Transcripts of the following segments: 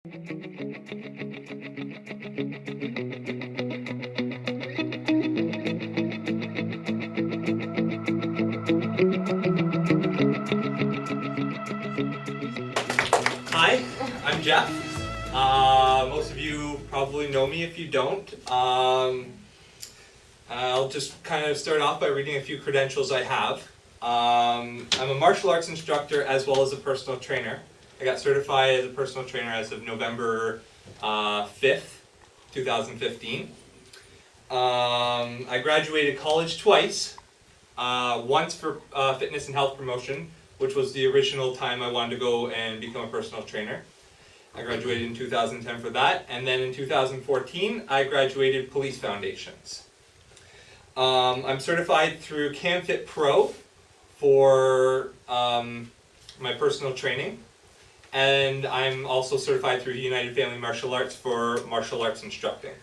Hi, I'm Geoff. Most of you probably know me. If you don't, I'll just kind of start off by reading a few credentials I have. I'm a martial arts instructor as well as a personal trainer. I got certified as a personal trainer as of November 5th, 2015. I graduated college twice, once for fitness and health promotion, which was the original time I wanted to go and become a personal trainer. I graduated in 2010 for that, and then in 2014 I graduated police foundations. I'm certified through CanFit Pro for my personal training, and I'm also certified through United Family Martial Arts for martial arts instructing.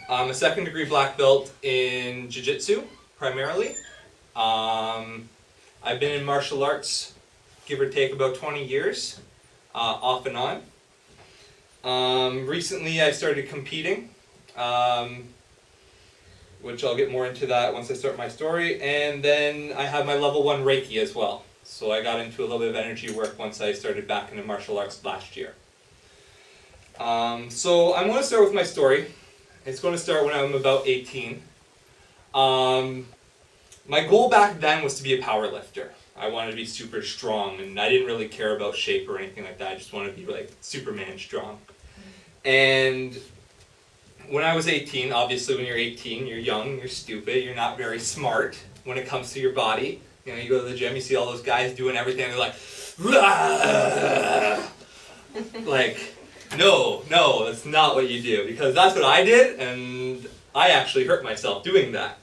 I'm a second degree black belt in Jiu-Jitsu, primarily. I've been in martial arts, give or take, about 20 years, off and on. Recently I started competing, which I'll get more into that once I start my story, and then I have my level 1 Reiki as well. So I got into a little bit of energy work once I started back into martial arts last year. So I'm going to start with my story. It's going to start when I'm about 18. My goal back then was to be a power lifter. I wanted to be super strong, and I didn't really care about shape or anything like that. I just wanted to be like Superman strong. And when I was 18, obviously when you're 18, you're young, you're stupid, you're not very smart when it comes to your body. You know, you go to the gym, you see all those guys doing everything, and they're like, "Rah!" Like, no, that's not what you do, because that's what I did, and I actually hurt myself doing that.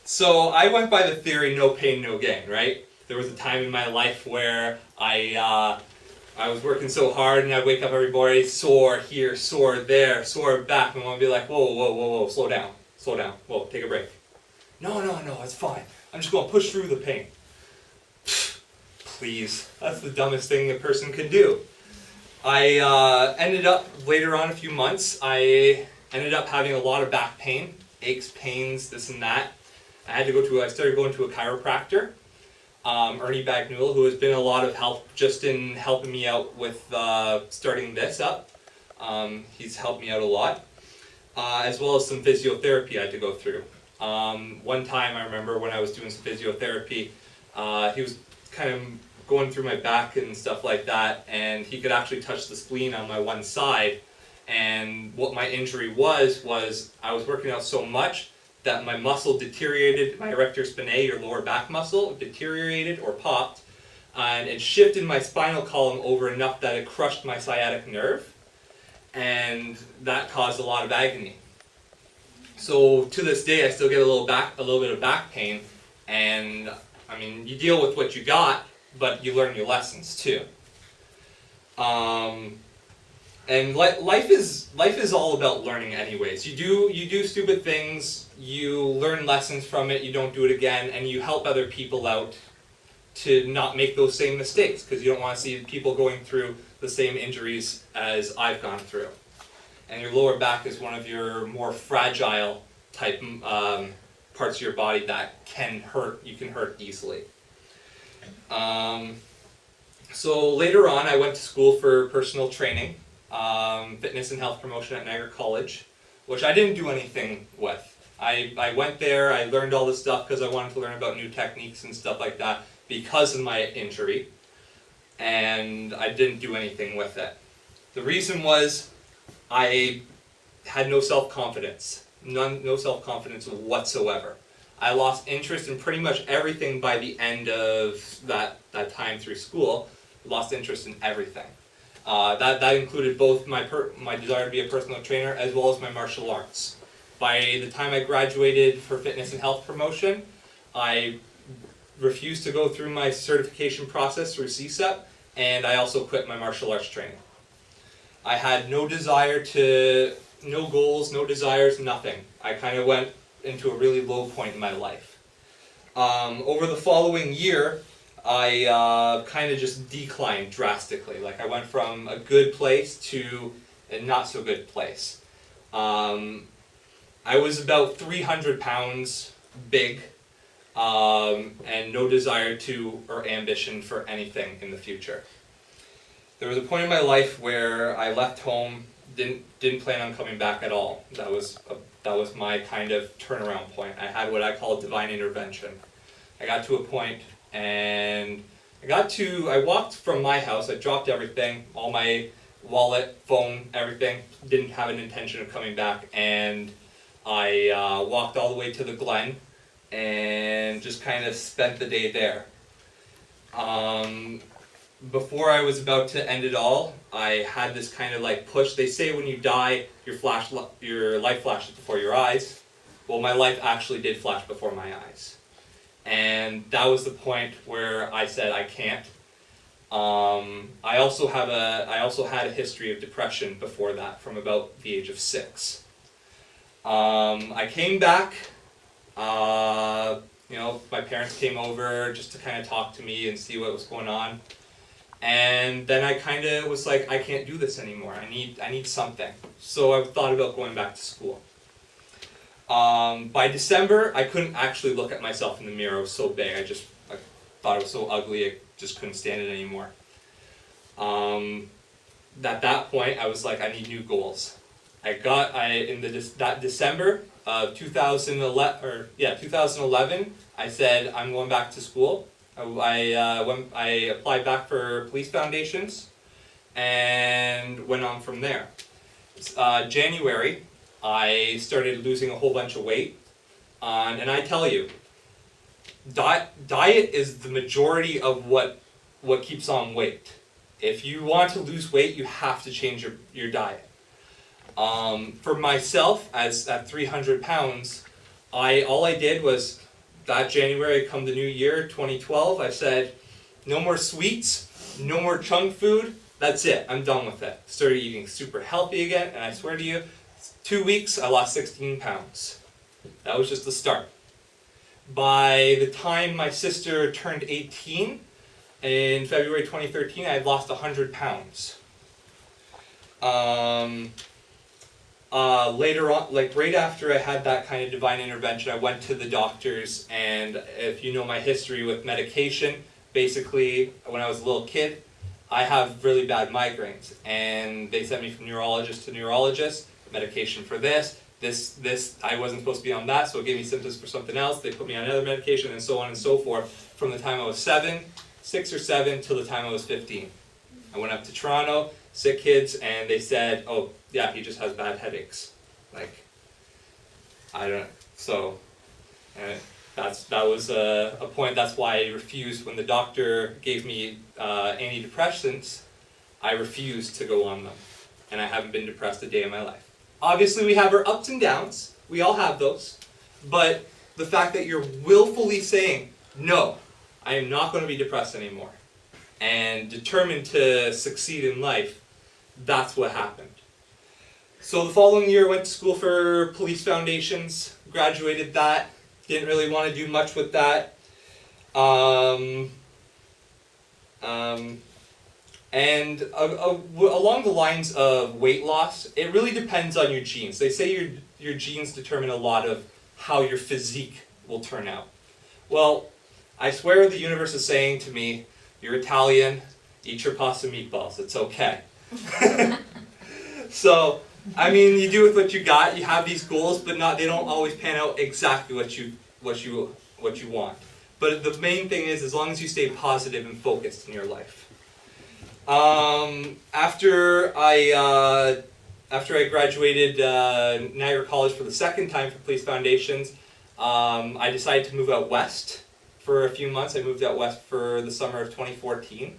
So I went by the theory, no pain, no gain, right? There was a time in my life where I was working so hard, and I'd wake up every morning, sore here, sore there, sore back, and I'd be like, whoa, slow down, whoa, take a break. No, it's fine. I'm just going to push through the pain. Please, that's the dumbest thing a person can do. I ended up, later on a few months, I ended up having a lot of back pain, aches, pains, this and that. I started going to a chiropractor, Ernie Bagnewell, who has been a lot of help just in helping me out with starting this up. He's helped me out a lot, as well as some physiotherapy I had to go through. One time I remember when I was doing some physiotherapy, he was kind of going through my back and stuff like that, and he could actually touch the spleen on my one side. And what my injury was I was working out so much that my muscle deteriorated, my erector spinae, or lower back muscle, deteriorated or popped, and it shifted my spinal column over enough that it crushed my sciatic nerve, and that caused a lot of agony. So to this day, I still get a little bit of back pain, and I mean, you deal with what you got, but you learn your lessons too. And life is all about learning anyways. You do stupid things, you learn lessons from it, you don't do it again, and you help other people out to not make those same mistakes, because you don't want to see people going through the same injuries as I've gone through. And your lower back is one of your more fragile type parts of your body that you can hurt easily. So later on, I went to school for personal training, fitness and health promotion at Niagara College, which I didn't do anything with. I went there, I learned all this stuff because I wanted to learn about new techniques and stuff like that because of my injury, and I didn't do anything with it. The reason was I had no self-confidence, no self-confidence whatsoever. I lost interest in pretty much everything by the end of that time through school. Lost interest in everything. That included both my desire to be a personal trainer as well as my martial arts. By the time I graduated for fitness and health promotion, I refused to go through my certification process through CSEP, and I also quit my martial arts training. I had no goals, no desires, nothing. I kind of went into a really low point in my life. Over the following year, I kind of just declined drastically. Like I went from a good place to a not so good place. I was about 300 pounds big, and no desire to or ambition for anything in the future. There was a point in my life where I left home, didn't plan on coming back at all. That was my kind of turnaround point. I had what I call divine intervention. I got to a point, and I walked from my house. I dropped everything, all my wallet, phone, everything. Didn't have an intention of coming back, and I walked all the way to the Glen and just kind of spent the day there. Before I was about to end it all, I had this kind of like push. They say when you die, your life flashes before your eyes. Well, my life actually did flash before my eyes. And that was the point where I said I can't. I also had a history of depression before that, from about the age of 6. I came back. My parents came over just to kind of talk to me and see what was going on. And then I kind of was like, I can't do this anymore. I need something. So I thought about going back to school. By December, I couldn't actually look at myself in the mirror. It was so big. I thought it was so ugly. I just couldn't stand it anymore. At that point, I was like, I need new goals. That December of 2011, I said I'm going back to school. I applied back for police foundations and went on from there. January, I started losing a whole bunch of weight, and I tell you, diet is the majority of what keeps on weight. If you want to lose weight, you have to change your diet. For myself, at 300 pounds, all I did was, that January, come the new year, 2012, I said, no more sweets, no more junk food, that's it, I'm done with it. Started eating super healthy again, and I swear to you, 2 weeks, I lost 16 pounds. That was just the start. By the time my sister turned 18, in February 2013, I had lost 100 pounds. Later on, like right after I had that kind of divine intervention, I went to the doctors, and if you know my history with medication, basically when I was a little kid, I have really bad migraines, and they sent me from neurologist to neurologist, medication for this, I wasn't supposed to be on that, so it gave me symptoms for something else, they put me on another medication, and so on and so forth, from the time I was 6 or 7, till the time I was 15. I went up to Toronto, sick kids, and they said, oh, yeah, he just has bad headaches. Like, I don't know. So, that was a point. That's why I refused when the doctor gave me antidepressants. I refused to go on them, and I haven't been depressed a day in my life. Obviously, we have our ups and downs. We all have those. But the fact that you're willfully saying, no, I am not going to be depressed anymore, and determined to succeed in life, that's what happened. So the following year I went to school for police foundations, graduated that, didn't really want to do much with that. And along the lines of weight loss, it really depends on your genes. They say your genes determine a lot of how your physique will turn out. Well, I swear the universe is saying to me, you're Italian, eat your pasta meatballs, it's okay. So, I mean, you do with what you got, you have these goals, but they don't always pan out exactly what you want. But the main thing is, as long as you stay positive and focused in your life. After I graduated Niagara College for the second time for police foundations, I decided to move out west for a few months. I moved out west for the summer of 2014.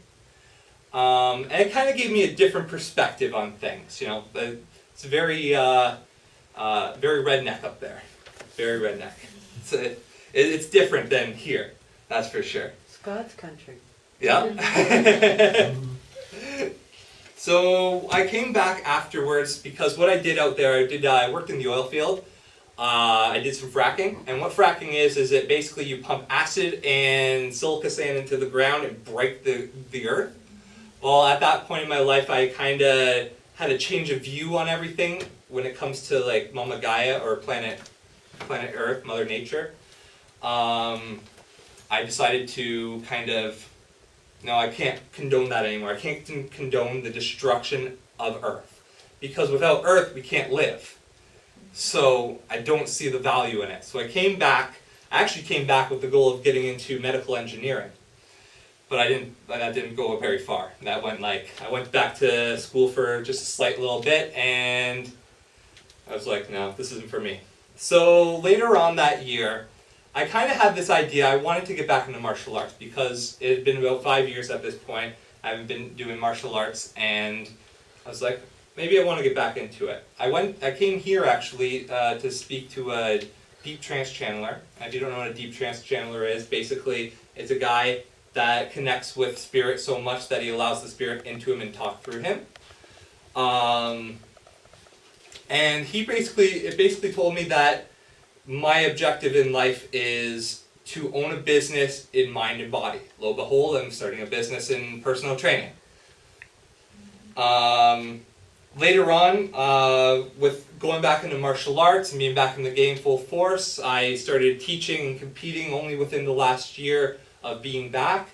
And it kind of gave me a different perspective on things. You know, it's very redneck up there. Very redneck. It's different than here, that's for sure. It's God's country. Yeah. So I came back afterwards because what I did out there, I worked in the oil field. I did some fracking, and what fracking is it basically you pump acid and silica sand into the ground and break the earth. Well, at that point in my life, I kind of had a change of view on everything when it comes to like Mama Gaia or planet Earth, Mother Nature. I decided to kind of, no, I can't condone that anymore. I can't condone the destruction of Earth, because without Earth we can't live. So I don't see the value in it. So I actually came back with the goal of getting into medical engineering. But that didn't go very far. That went I went back to school for just a slight little bit, and I was like, no, this isn't for me. So later on that year, I kind of had this idea. I wanted to get back into martial arts because it had been about 5 years at this point. I haven't been doing martial arts, and I was like, maybe I want to get back into it. I came here actually to speak to a deep trance channeler. And if you don't know what a deep trance channeler is, basically it's a guy that connects with spirit so much that he allows the spirit into him and talk through him. And it basically told me that my objective in life is to own a business in mind and body. Lo and behold, I'm starting a business in personal training. Later on, with going back into martial arts and being back in the game full force, I started teaching and competing only within the last year of being back.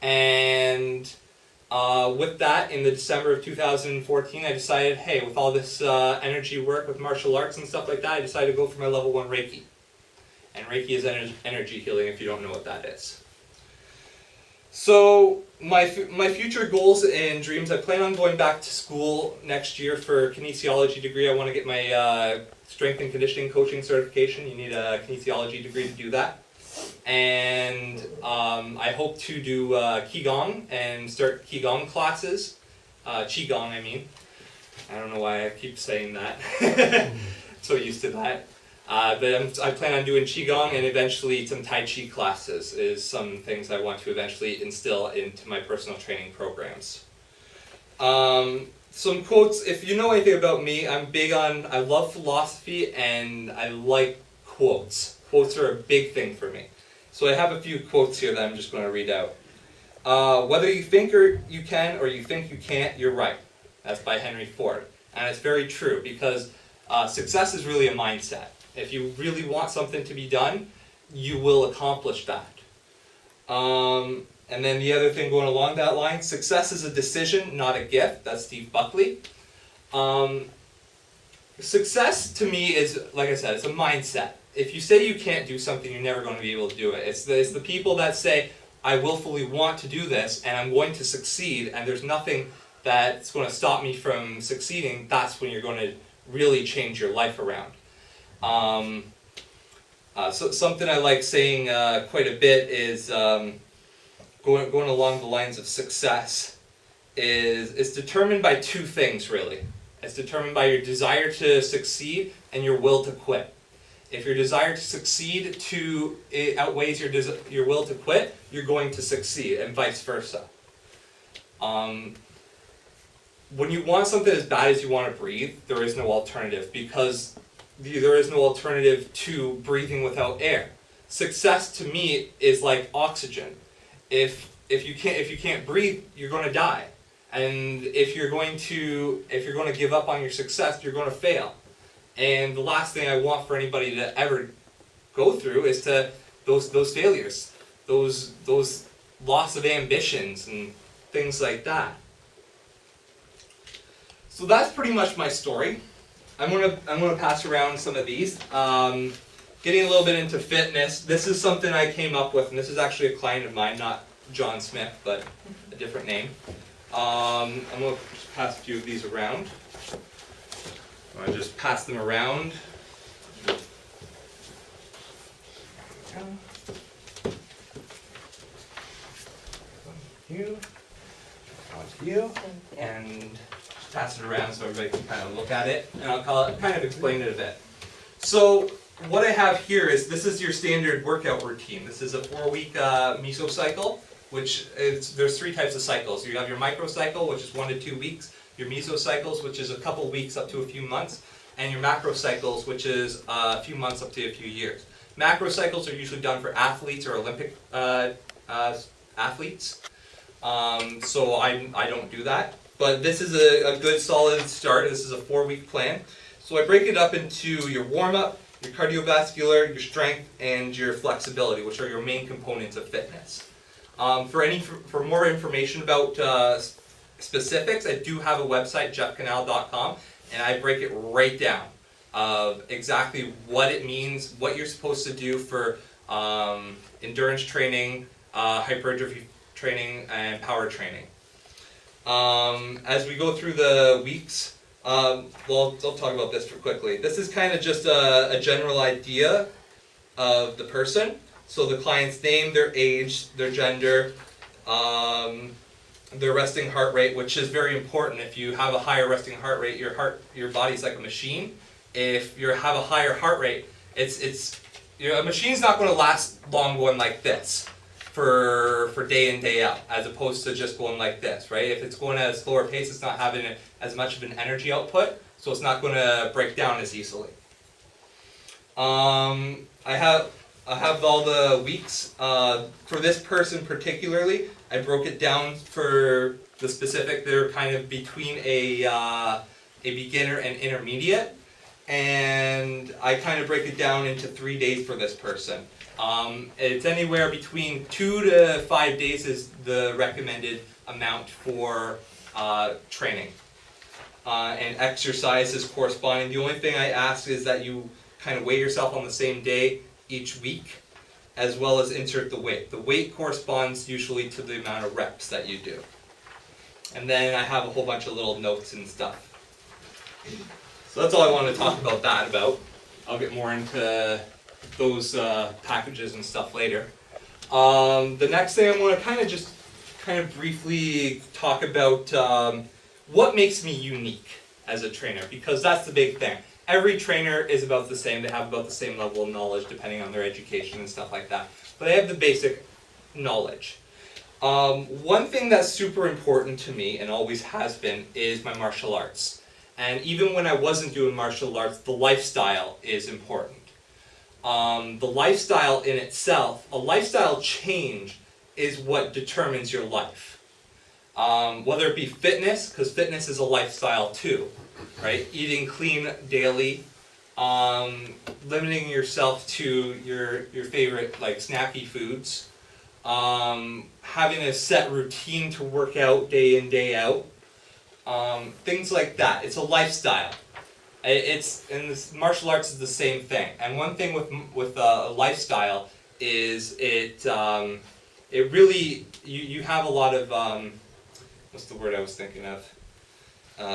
And with that, in the December of 2014, I decided, hey, with all this energy work with martial arts and stuff like that, I decided to go for my level 1 Reiki. And Reiki is energy healing, if you don't know what that is. So my future goals and dreams, I plan on going back to school next year for a kinesiology degree. I want to get my strength and conditioning coaching certification. You need a kinesiology degree to do that. And I hope to do Qigong and start Qigong classes. Qigong, I mean. I don't know why I keep saying that. So used to that. But I plan on doing Qigong, and eventually some Tai Chi classes is some things I want to eventually instill into my personal training programs. Some quotes. If you know anything about me, I love philosophy and I like quotes. Quotes are a big thing for me. So I have a few quotes here that I'm just going to read out. Whether you think you can or you think you can't, you're right. That's by Henry Ford. And it's very true, because success is really a mindset. If you really want something to be done, you will accomplish that. And then the other thing going along that line, success is a decision, not a gift. That's Steve Buckley. Success to me is, like I said, it's a mindset. If you say you can't do something, you're never going to be able to do it. It's the people that say, I willfully want to do this and I'm going to succeed, and there's nothing that's going to stop me from succeeding. That's when you're going to really change your life around. So something I like saying quite a bit is going along the lines of success is determined by two things, really. It's determined by your desire to succeed and your will to quit. If your desire to succeed outweighs your will to quit, you're going to succeed, and vice versa. When you want something as bad as you want to breathe, there is no alternative, because there is no alternative to breathing without air. Success to me is like oxygen. If you can't breathe, you're going to die. And if you're going to give up on your success, you're going to fail. And the last thing I want for anybody to ever go through is those failures, those loss of ambitions and things like that. So that's pretty much my story. I'm gonna pass around some of these. Getting a little bit into fitness. This is something I came up with, and this is actually a client of mine, not John Smith, but a different name. I'm gonna just pass a few of these around. I'm gonna just pass them around. You, and just pass it around so everybody can kind of look at it, and I'll kind of explain it a bit. So what I have here is, this is your standard workout routine. This is a 4-week mesocycle, which there's 3 types of cycles. You have your microcycle, which is 1 to 2 weeks, your mesocycles, which is a couple weeks up to a few months, and your macro cycles, which is a few months up to a few years. Macro cycles are usually done for athletes or Olympic athletes, so I don't do that. But this is a good solid start. This is a 4-week plan. So I break it up into your warm-up, your cardiovascular, your strength, and your flexibility, which are your main components of fitness. For more information about specifics, I do have a website, geoffcanal.com, and I break it right down of exactly what it means, what you're supposed to do for endurance training, hypertrophy training, and power training. As we go through the weeks, well, I'll talk about this quickly. This is kind of just a general idea of the person. So the client's name, their age, their gender, their resting heart rate, which is very important. If you have a higher resting heart rate, your body's like a machine. If you have a higher heart rate, a machine's not going to last long going like this for day in, day out, as opposed to just going like this, right? If it's going at a slower pace, it's not having as much of an energy output, so it's not going to break down as easily. I have all the weeks. For this person particularly, I broke it down for the specific. They're kind of between a beginner and intermediate, and I kind of break it down into 3 days for this person. It's anywhere between 2 to 5 days is the recommended amount for training. And exercise is corresponding. The only thing I ask is that you kind of weigh yourself on the same day each week, as well as insert the weight. The weight corresponds usually to the amount of reps that you do. And then I have a whole bunch of little notes and stuff. So that's all I want to talk about that about. I'll get more into those packages and stuff later. The next thing I want to kind of briefly talk about what makes me unique as a trainer, because that's the big thing. Every trainer is about the same. They have about the same level of knowledge depending on their education and stuff like that. But they have the basic knowledge. One thing that's super important to me, and always has been, is my martial arts. And even when I wasn't doing martial arts, the lifestyle is important. The lifestyle in itself, a lifestyle change is what determines your life. Whether it be fitness, because fitness is a lifestyle too, right? Eating clean daily, limiting yourself to your favorite like snacky foods, having a set routine to work out day in, day out, things like that. It's a lifestyle. And this martial arts is the same thing. And one thing with a lifestyle is it really you have a lot of what's the word I was thinking of?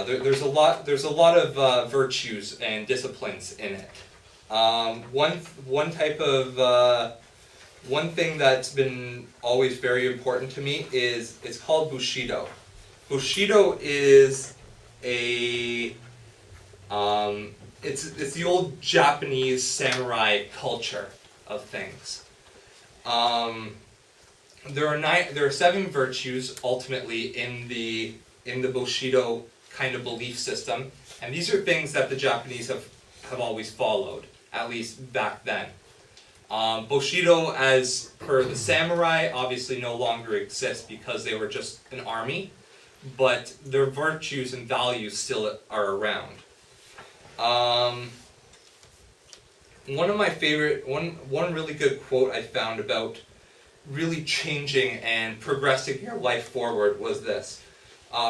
There's a lot of virtues and disciplines in it. One thing that's been always very important to me is it's called Bushido. Bushido is it's the old Japanese samurai culture of things. There are 7 virtues ultimately in the Bushido kind of belief system, and these are things that the Japanese have always followed, at least back then. Bushido, as per the samurai, obviously no longer exists because they were just an army, but their virtues and values still are around. One of my favorite, one really good quote I found about really changing and progressing your life forward was this.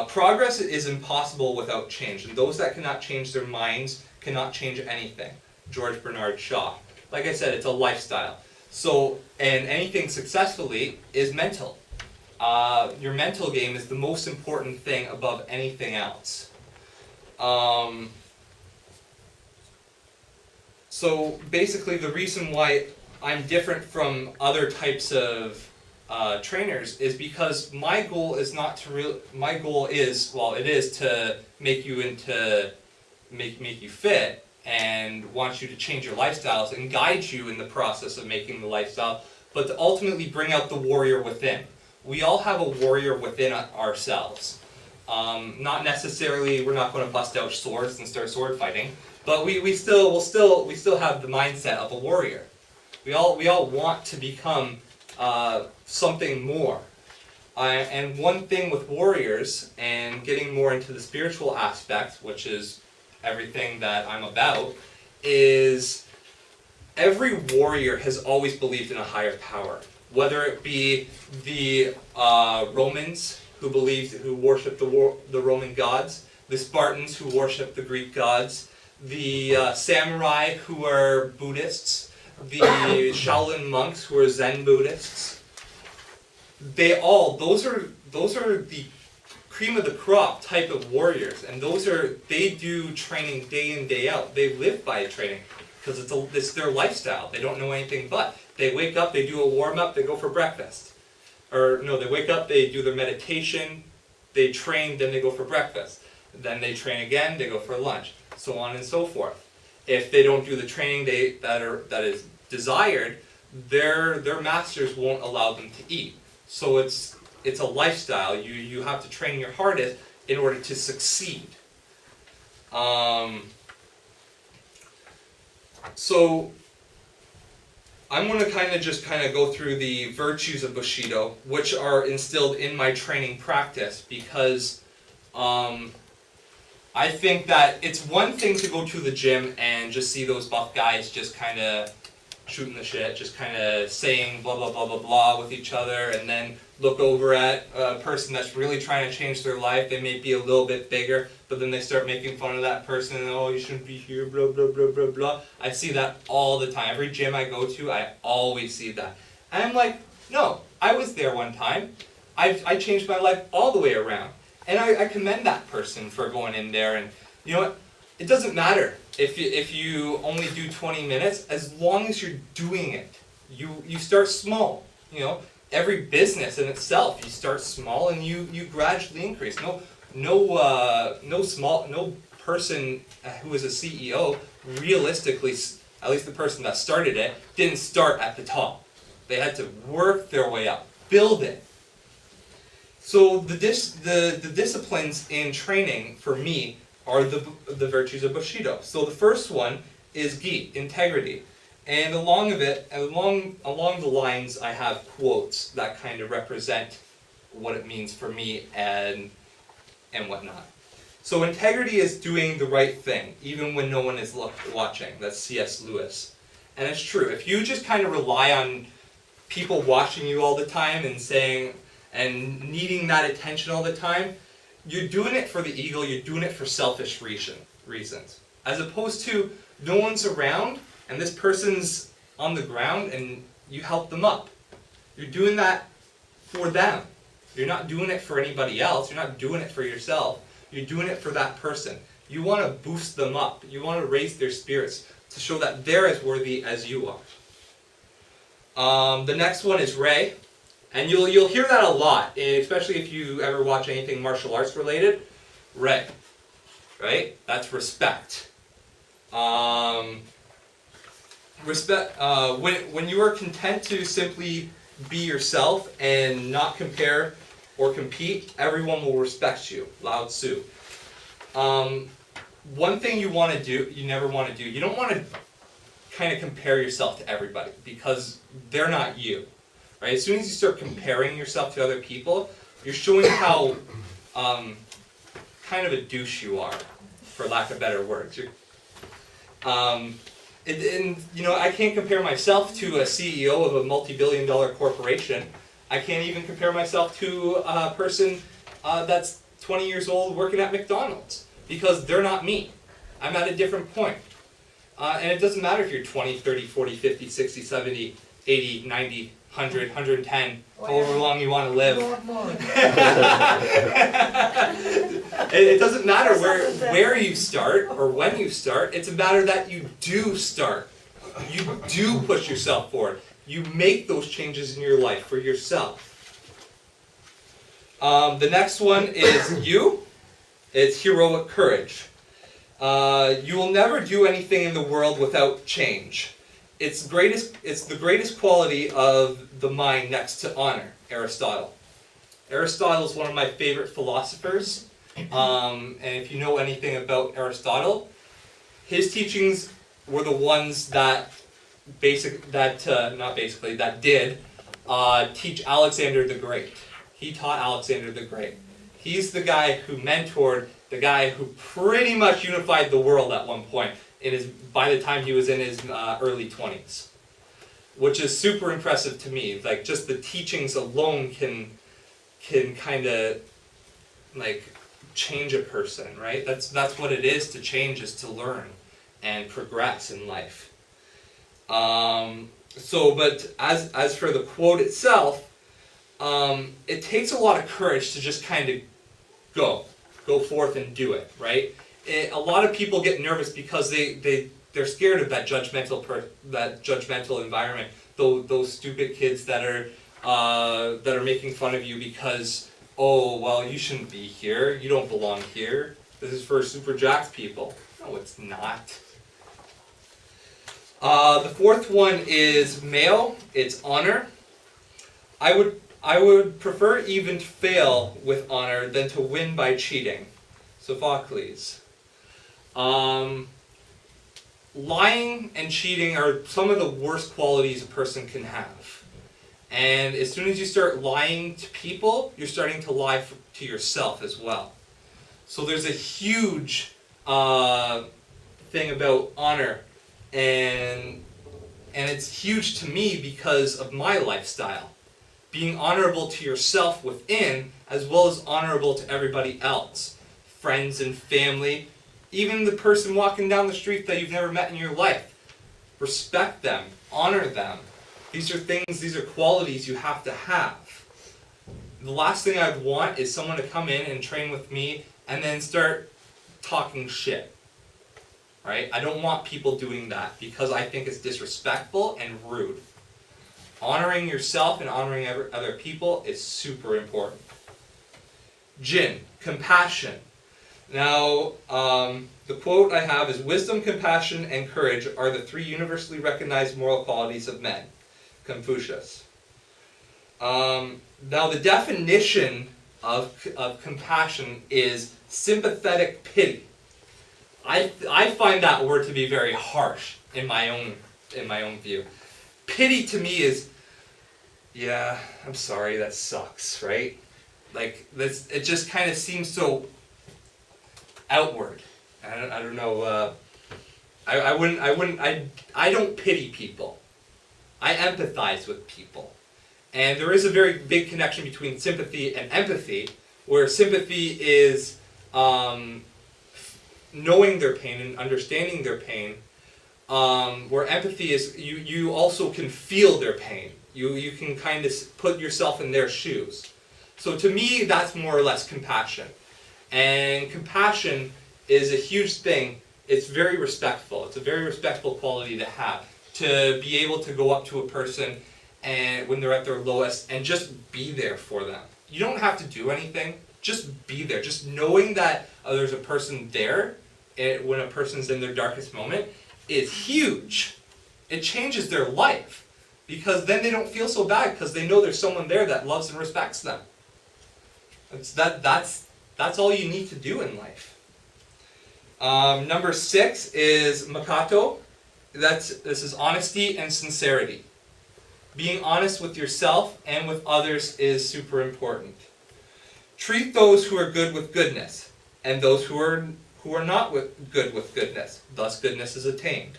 Progress is impossible without change, and those that cannot change their minds cannot change anything. George Bernard Shaw. Like I said, it's a lifestyle. So, and anything successfully is mental. Your mental game is the most important thing above anything else. So basically the reason why I'm different from other types of trainers is because my goal is not to it is to make you make you fit and want you to change your lifestyles and guide you in the process of making the lifestyle, but to ultimately bring out the warrior within. We all have a warrior within ourselves. Not necessarily, we're not going to bust out swords and start sword fighting, but we still have the mindset of a warrior. We all want to become something more. And one thing with warriors, and getting more into the spiritual aspect, which is everything that I'm about, is every warrior has always believed in a higher power. Whether it be the Romans who worshipped the Roman gods, the Spartans who worshipped the Greek gods, the samurai who are Buddhists, the Shaolin monks who are Zen Buddhists. Those are the cream of the crop type of warriors, and they do training day in, day out. They live by training because it's their lifestyle. They don't know anything but. They wake up, they do a warm-up, they go for breakfast. Or no, they wake up, they do their meditation, they train, then they go for breakfast. Then they train again, they go for lunch, so on and so forth. If they don't do the training that is desired, their masters won't allow them to eat. So it's a lifestyle. You have to train your hardest in order to succeed. So I'm going to just go through the virtues of Bushido, which are instilled in my training practice, because I think that it's one thing to go to the gym and just see those buff guys just kind of shooting the shit, just kind of saying blah blah blah blah blah with each other, and then look over at a person that's really trying to change their life. They may be a little bit bigger, but then they start making fun of that person, and oh, you shouldn't be here, blah blah blah blah blah. I see that all the time. Every gym I go to, I always see that. And I'm like, no, I was there one time. I changed my life all the way around. And I commend that person for going in there, and you know what? It doesn't matter if you only do 20 minutes, as long as you're doing it. You start small. You know, every business in itself, you start small and you gradually increase. No person who is a CEO, realistically, at least the person that started it, didn't start at the top. They had to work their way up, build it. So the disciplines in training for me are the virtues of Bushido. So the first one is gi, integrity. And along the lines, I have quotes that kind of represent what it means for me and whatnot. So integrity is doing the right thing, even when no one is watching. That's C.S. Lewis. And it's true. If you just kind of rely on people watching you all the time and needing that attention all the time, you're doing it for the ego, you're doing it for selfish reasons. As opposed to no one's around, and this person's on the ground, and you help them up. You're doing that for them. You're not doing it for anybody else, you're not doing it for yourself, you're doing it for that person. You want to boost them up, you want to raise their spirits to show that they're as worthy as you are. The next one is Ray. And you'll hear that a lot, especially if you ever watch anything martial arts related. Ray, right? That's respect. Respect. When you are content to simply be yourself and not compare or compete, everyone will respect you. Lao Tzu. One thing you never want to do. You don't want to kind of compare yourself to everybody, because they're not you. Right? As soon as you start comparing yourself to other people, you're showing how kind of a douche you are, for lack of better words. I can't compare myself to a CEO of a multi-billion-dollar corporation. I can't even compare myself to a person that's 20 years old working at McDonald's, because they're not me. I'm at a different point. And it doesn't matter if you're 20, 30, 40, 50, 60, 70, 80, 90, 100, 110, however long you want to live. It doesn't matter where you start or when you start. It's a matter that you do start. You do push yourself forward. You make those changes in your life for yourself. The next one is you. It's heroic courage. You will never do anything in the world without change. It's the greatest quality of the mind next to honor, Aristotle. Aristotle is one of my favorite philosophers. And if you know anything about Aristotle, his teachings were the ones that did teach Alexander the Great. He taught Alexander the Great. He's the guy who mentored the guy who pretty much unified the world at one point by the time he was in his early 20s. Which is super impressive to me. Like, just the teachings alone can kind of like change a person, right? That's what it is to change, is to learn and progress in life. But as for the quote itself, it takes a lot of courage to just kind of go forth and do it, right? A lot of people get nervous because they're scared of that judgmental environment. Those stupid kids that are making fun of you because, oh, well, you shouldn't be here. You don't belong here. This is for super jacked people. No, it's not. The fourth one is male. It's honor. I would prefer even to fail with honor than to win by cheating. Sophocles. Lying and cheating are some of the worst qualities a person can have. And as soon as you start lying to people, you're starting to lie to yourself as well. So there's a huge thing about honor, and it's huge to me because of my lifestyle. Being honorable to yourself within, as well as honorable to everybody else. Friends and family, even the person walking down the street that you've never met in your life. Respect them, honor them. These are qualities you have to have. The last thing I'd want is someone to come in and train with me and then start talking shit. Right? I don't want people doing that because I think it's disrespectful and rude. Honoring yourself and honoring other people is super important. Jin, compassion. Now, the quote I have is, wisdom, compassion, and courage are the three universally recognized moral qualities of men. Confucius. Now, the definition of compassion is sympathetic pity. I find that word to be very harsh in my own view. Pity to me is, yeah, I'm sorry, that sucks, right? Like, this, it just kind of seems so outward. I don't know. I don't pity people. I empathize with people. And there is a very big connection between sympathy and empathy, where sympathy is knowing their pain and understanding their pain, where empathy is you also can feel their pain. You can kind of put yourself in their shoes. So to me, that's more or less compassion. And compassion is a huge thing. It's very respectful. It's a very respectful quality to have. To be able to go up to a person and when they're at their lowest and just be there for them. You don't have to do anything. Just be there. Just knowing that there's a person there when a person's in their darkest moment is huge. It changes their life. Because then they don't feel so bad because they know there's someone there that loves and respects them. That's all you need to do in life. Number 6 is Makato. This is honesty and sincerity. Being honest with yourself and with others is super important. Treat those who are good with goodness, and those who are not good with goodness. Thus goodness is attained.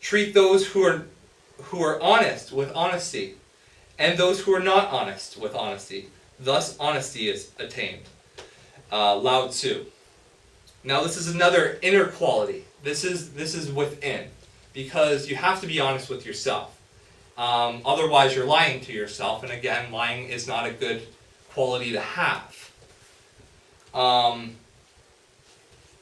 Treat those who are honest with honesty, and those who are not honest with honesty. Thus honesty is attained. Lao Tzu. Now this is another inner quality. This is within, because you have to be honest with yourself. Otherwise you're lying to yourself, and again, lying is not a good quality to have.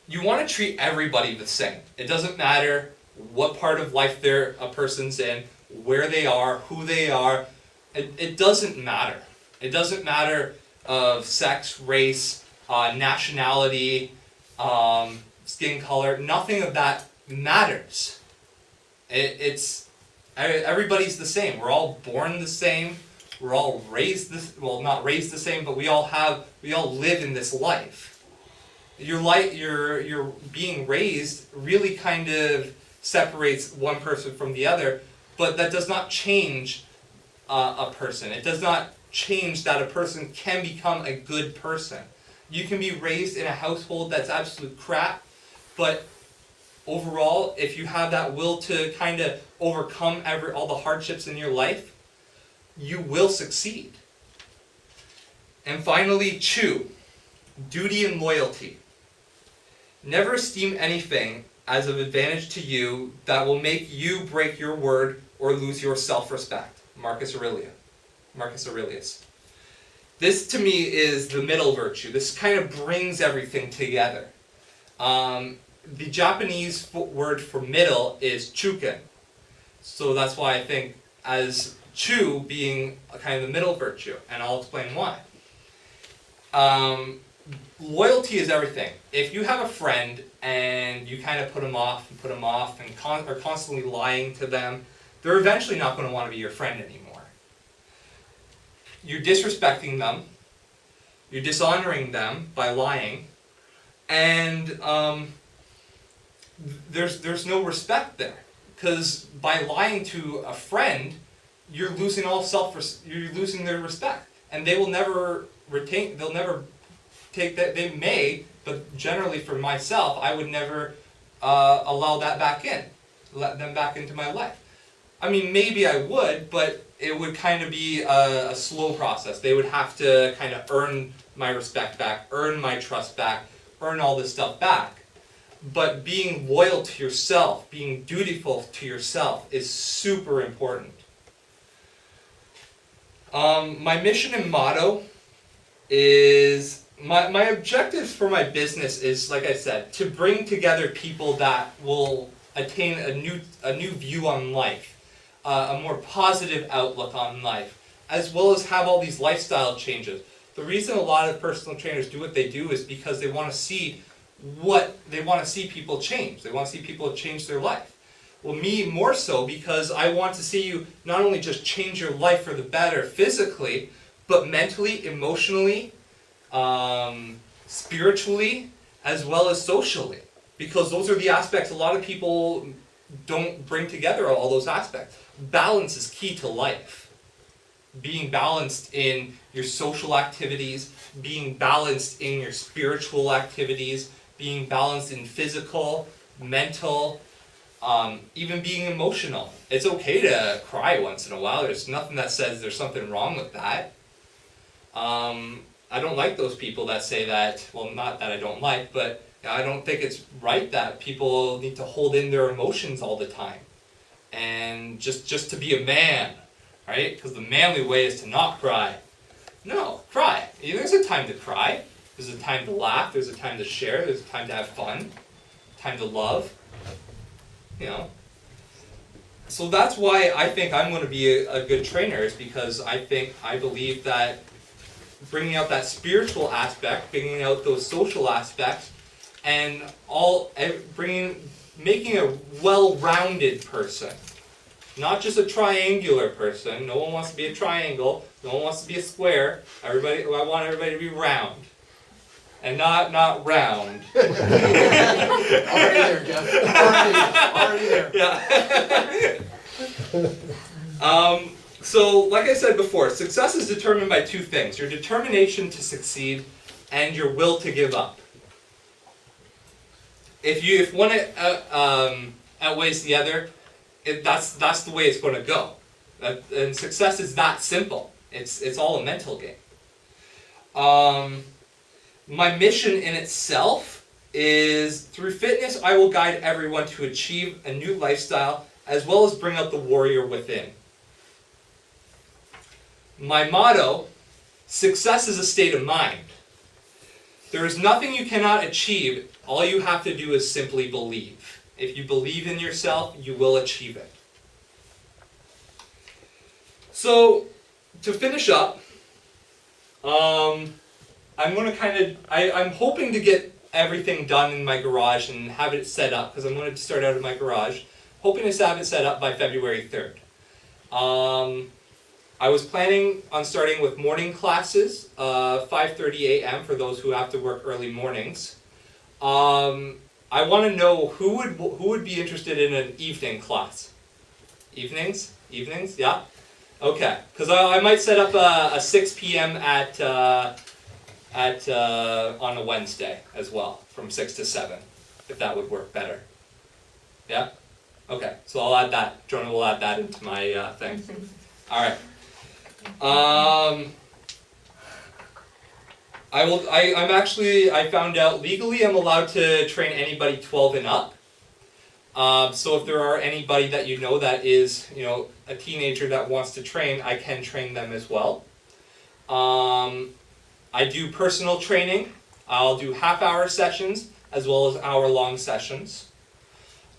You want to treat everybody the same. It doesn't matter what part of life a person's in, where they are, who they are. It doesn't matter. It doesn't matter of sex, race, nationality, skin color. Nothing of that matters. Everybody's the same. We're all born the same. We're all raised not raised the same, but we all live in this life. Your being raised really kind of separates one person from the other, but that does not change a person. It does not change that a person can become a good person. You can be raised in a household that's absolute crap, but overall, if you have that will to kind of overcome all the hardships in your life, you will succeed. And finally, 2, duty and loyalty. Never esteem anything as of advantage to you that will make you break your word or lose your self-respect. Marcus Aurelius. This to me is the middle virtue. This kind of brings everything together. The Japanese word for middle is chuken. So that's why I think as chu being a kind of the middle virtue, and I'll explain why. Loyalty is everything. If you have a friend and you kind of put them off and are constantly lying to them, they're eventually not going to want to be your friend anymore. You're disrespecting them, you're dishonoring them by lying, and there's no respect there. Because by lying to a friend, you're losing you're losing their respect, and they will never they'll never take that. They may, but generally for myself, I would never allow that back in, let them back into my life. I mean, maybe I would, but it would kind of be a slow process. They would have to kind of earn my respect back, earn my trust back, earn all this stuff back. But being loyal to yourself, being dutiful to yourself is super important. My mission and motto is, my objectives for my business is, like I said, to bring together people that will attain a new view on life, a more positive outlook on life, as well as have all these lifestyle changes. The reason a lot of personal trainers do what they do is because they want to see people change. They want to see people change their life. Well, me more so, because I want to see you not only just change your life for the better physically, but mentally, emotionally, spiritually, as well as socially. Because those are the aspects a lot of people don't bring together, all those aspects. Balance is key to life. Being balanced in your social activities, being balanced in your spiritual activities, being balanced in physical, mental, even being emotional. It's okay to cry once in a while. There's nothing that says there's something wrong with that. I don't like those people that say that. Well, not that I don't like, but I don't think it's right that people need to hold in their emotions all the time. And just to be a man, right? Because the manly way is to not cry. No, cry. There's a time to cry. There's a time to laugh. There's a time to share. There's a time to have fun. Time to love. So that's why I think I'm going to be a good trainer, is because I believe that bringing out that spiritual aspect, bringing out those social aspects, and making a well-rounded person. Not just a triangular person. No one wants to be a triangle. No one wants to be a square. I want everybody to be round. And not round. Already there, Geoff. Already there. Yeah. So, like I said before, success is determined by 2 things. Your determination to succeed and your will to give up. If one outweighs the other, that's the way it's going to go. And success is that simple. It's all a mental game. My mission in itself is, through fitness, I will guide everyone to achieve a new lifestyle, as well as bring out the warrior within. My motto, success is a state of mind. There is nothing you cannot achieve. All you have to do is simply believe. If you believe in yourself, you will achieve it. So, to finish up, I'm going to I'm hoping to get everything done in my garage and have it set up, because I'm going to start out in my garage, hoping to have it set up by February 3rd. I was planning on starting with morning classes, 5:30 a.m. for those who have to work early mornings. I want to know who would be interested in an evening class. Evenings? Yeah. Okay. Because I might set up a 6 p.m. on a Wednesday as well, from 6 to 7, if that would work better. Yeah. Okay. So I'll add that. Jonah will add that into my thing. All right. I found out legally I'm allowed to train anybody 12 and up. So if there are anybody that you know that is, a teenager that wants to train, I can train them as well. I do personal training. I'll do half-hour sessions as well as hour-long sessions.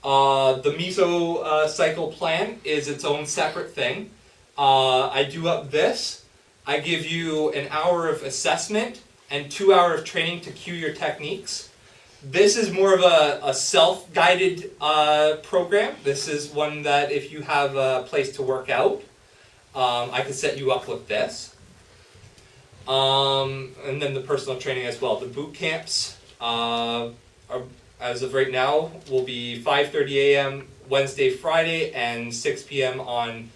The mesocycle plan is its own separate thing. I do up this. I give you an hour of assessment and 2 hours of training to cue your techniques. This is more of a self-guided program. This is one that if you have a place to work out, I can set you up with this. And then the personal training as well. The boot camps, as of right now, will be 5:30 a.m. Wednesday, Friday, and 6 p.m. on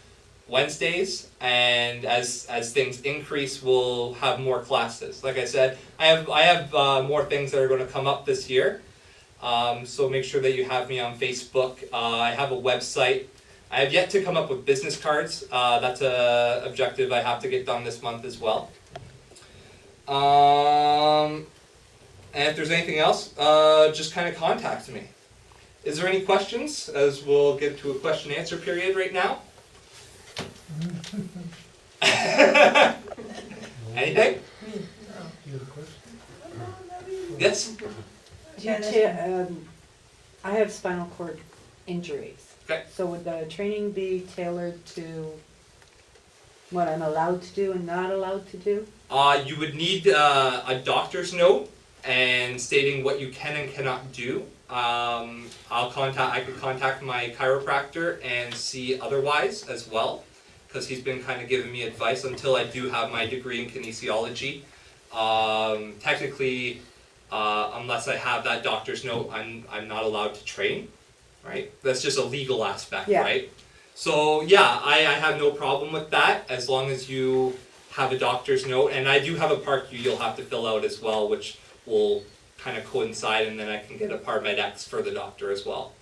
Wednesdays. And as things increase, we'll have more classes. Like I said, I have more things that are going to come up this year. So make sure that you have me on Facebook. I have a website. I have yet to come up with business cards. That's an objective I have to get done this month as well. And if there's anything else, just kind of contact me. Is there any questions? As we'll get to a question and answer period right now. Anything? Yes? I have spinal cord injuries. Okay. So would the training be tailored to what I'm allowed to do and not allowed to do? You would need a doctor's note and stating what you can and cannot do. I could contact my chiropractor and see otherwise as well, because he's been kind of giving me advice until I do have my degree in kinesiology. Technically, unless I have that doctor's note, I'm not allowed to train, right? That's just a legal aspect, Yeah. right? So yeah, I have no problem with that as long as you have a doctor's note, and I do have a part you'll have to fill out as well, which will kind of coincide, and then I can get a ParMed X for the doctor as well.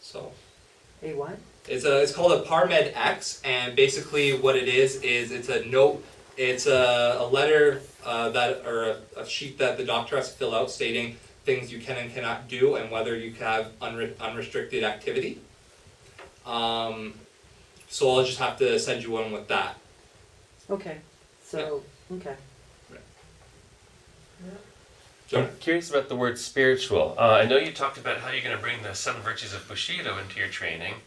So. A what? It's called a ParMed X, and basically what it is it's a note, it's a letter or a sheet that the doctor has to fill out stating things you can and cannot do and whether you have unrestricted activity. So I'll just have to send you one with that. Okay, so, okay. I'm curious about the word spiritual. I know you talked about how you're going to bring the 7 virtues of Bushido into your training.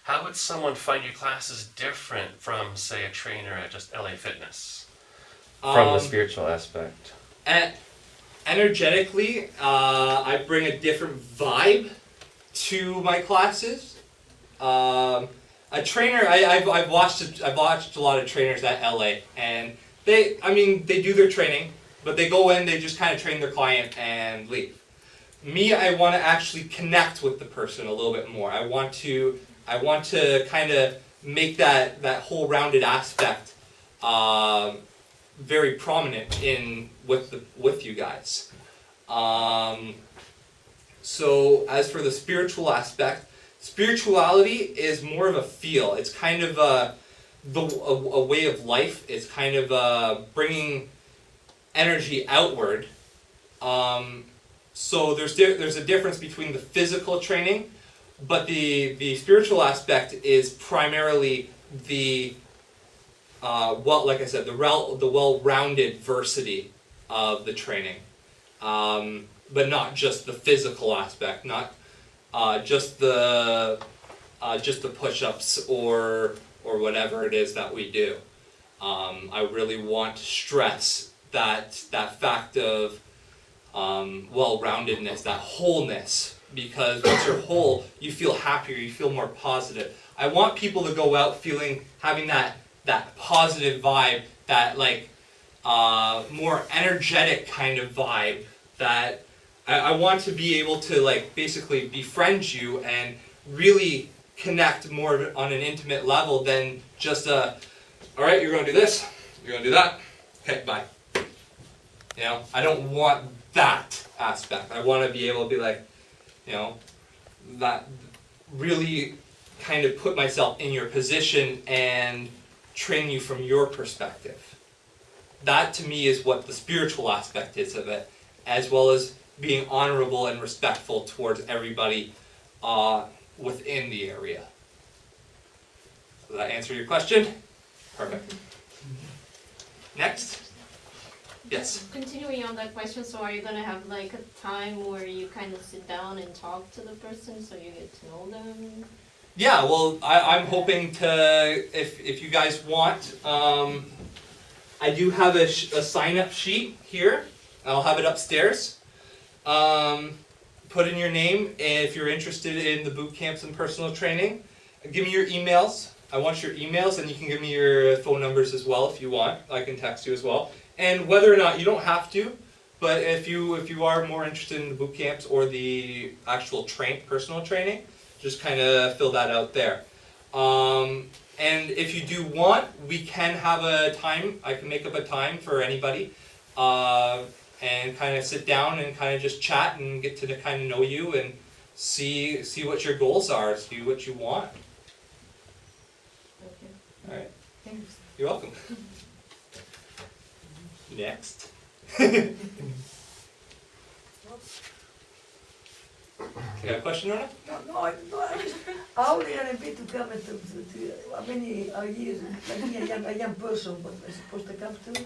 How would someone find your classes different from, say, a trainer at just LA Fitness? From the spiritual aspect. Energetically, I bring a different vibe to my classes. A trainer, I've watched a lot of trainers at LA, and they do their training, but they go in, they just kind of train their client and leave. Me, I want to actually connect with the person a little bit more. I want to kind of make that whole rounded aspect very prominent with you guys. So as for the spiritual aspect, spirituality is more of a feel. It's kind of a way of life. It's kind of bringing energy outward. So there's a difference between the physical training, but the spiritual aspect is primarily the like I said, the well-rounded versity of the training, but not just the physical aspect, not just the push-ups or whatever it is that we do. I really want to stress that fact of well-roundedness, that wholeness, because once you're whole, you feel happier, you feel more positive. I want people to go out having that positive vibe, that more energetic kind of vibe that I want to be able to like basically befriend you and really connect more on an intimate level than just all right, you're going to do this, you're going to do that, okay, bye. You know, I don't want that aspect. I want to be able to be like, you know, that really kind of put myself in your position and train you from your perspective. That to me is what the spiritual aspect is of it, as well as being honorable and respectful towards everybody within the area. Does that answer your question? Perfect. Next. Yes. Continuing on that question, so are you gonna have like a time where you kind of sit down and talk to the person so you get to know them? Yeah, well, I'm hoping to, if you guys want, I do have a sign-up sheet here. I'll have it upstairs. Put in your name if you're interested in the boot camps and personal training. Give me your emails. I want your emails, and you can give me your phone numbers as well if you want. I can text you as well. And whether or not, you don't have to, but if you are more interested in the boot camps or the actual personal training, just kind of fill that out there. And if you do want, we can have a time. I can make up a time for anybody, and kind of sit down and kind of just chat and get to kind of know you and see what your goals are, see what you want. Okay. All right. Thanks. You're welcome. Next. You got a question, Rona? How are you to come to how many years, like a young person, what am I supposed to come to?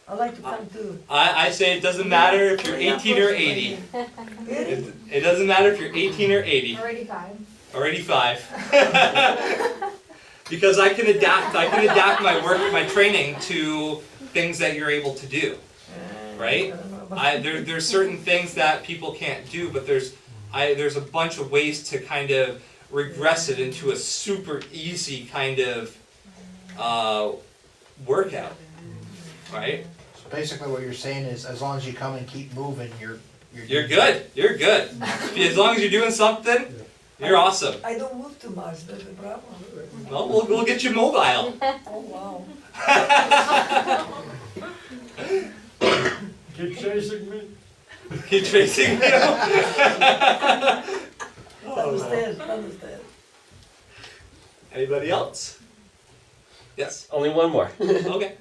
I like to come to. I say it doesn't matter if you're 18 or 80. It doesn't matter if you're 18 or 80. Already 5. Or 85. Because I can adapt my work, my training to things that you're able to do. Right? There's certain things that people can't do, but there's a bunch of ways to kind of regress it into a super easy kind of workout. Right? So basically what you're saying is, as long as you come and keep moving, you're good. You're good. As long as you're doing something, you're awesome. I don't move too much, that's the problem. Well, we'll get you mobile. Oh wow. Keep chasing me. Keep tracing me. Understand. Anybody else? Yes. Only one more. Okay.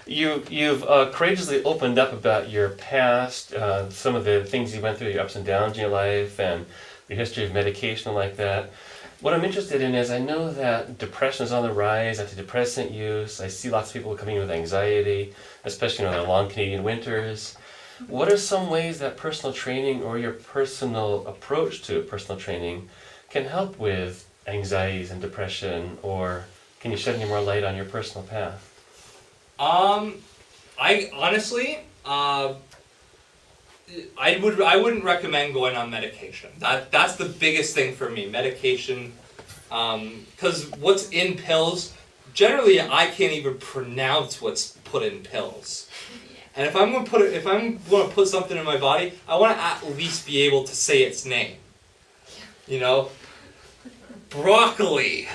You've courageously opened up about your past, some of the things you went through, your ups and downs in your life, and your history of medication like that. What I'm interested in is, I know that depression is on the rise, antidepressant use. I see lots of people coming in with anxiety, especially in the long Canadian winters. What are some ways that personal training or your personal approach to personal training can help with anxieties and depression, or can you shed any more light on your personal path? I honestly, I wouldn't recommend going on medication. That's the biggest thing for me, medication. Because what's in pills, generally I can't even pronounce what's put in pills. And if I'm going to put something in my body, I want to at least be able to say its name. You know, broccoli.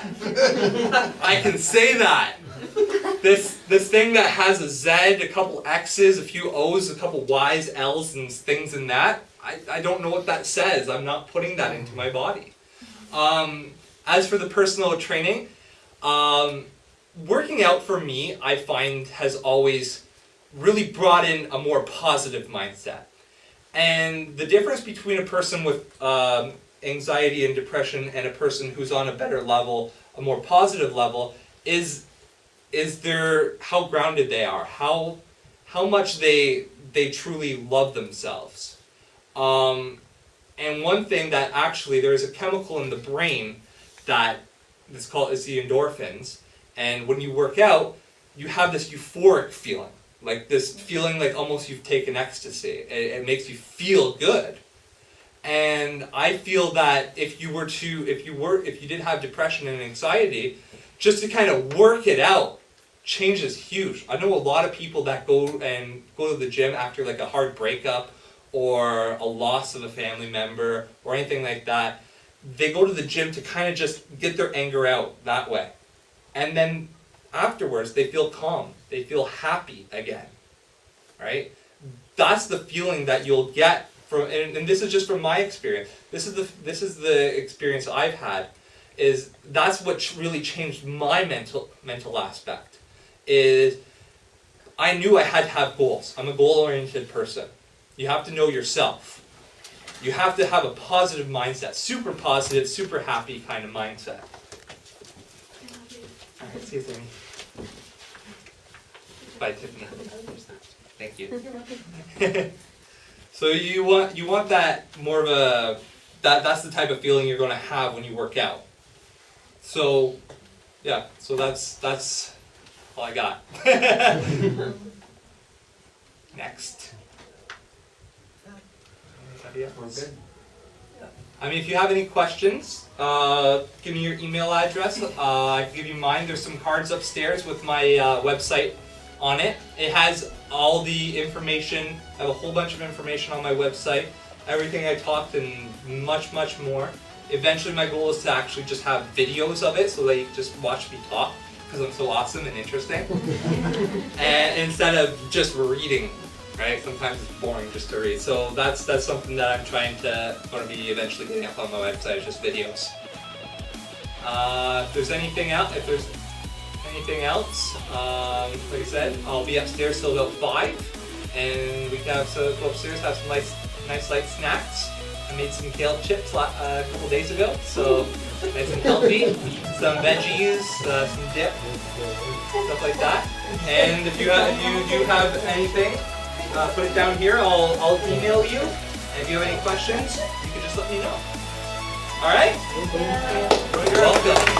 I can say that. This thing that has a Z, a couple X's, a few O's, a couple Y's, L's, and things in that, I don't know what that says. I'm not putting that into my body. As for the personal training, working out for me, I find, has always really brought in a more positive mindset. And the difference between a person with anxiety and depression and a person who's on a better level, a more positive level, is how grounded they are, how much they truly love themselves. And one thing that actually, there's a chemical in the brain that is the endorphins, and when you work out, you have this euphoric feeling, like this feeling like almost you've taken ecstasy. It makes you feel good. And I feel that if you did have depression and anxiety, just to kind of work it out, change is huge. I know a lot of people that go to the gym after like a hard breakup or a loss of a family member or anything like that, they go to the gym to kind of just get their anger out that way. And then afterwards, they feel calm. They feel happy again, right? That's the feeling that you'll get from, and this is just from my experience. This is the experience I've had. Is that's what really changed my mental aspect. Is I knew I had to have goals. I'm a goal-oriented person. You have to know yourself. You have to have a positive mindset, super positive, super happy kind of mindset. All right, see you, Timmy. Bye, Tiffany. Thank you. So you want that more of a that's the type of feeling you're going to have when you work out. So yeah, so that's all I got. Next. We're good. I mean, if you have any questions, give me your email address. I can give you mine. There's some cards upstairs with my website on it. It has all the information. I have a whole bunch of information on my website. Everything I talked and much, much more. Eventually my goal is to actually just have videos of it so that you can just watch me talk because I'm so awesome and interesting. And instead of just reading, right? Sometimes it's boring just to read. So that's something that I'm going to be eventually getting up on my website, is just videos. If there's anything else, like I said, I'll be upstairs till about 5, and we can go upstairs, have some nice light snacks. I made some kale chips a couple days ago, so nice and healthy. Some veggies, some dip, stuff like that. And if you do have anything, put it down here. I'll email you. And if you have any questions, you can just let me know. All right? You're welcome.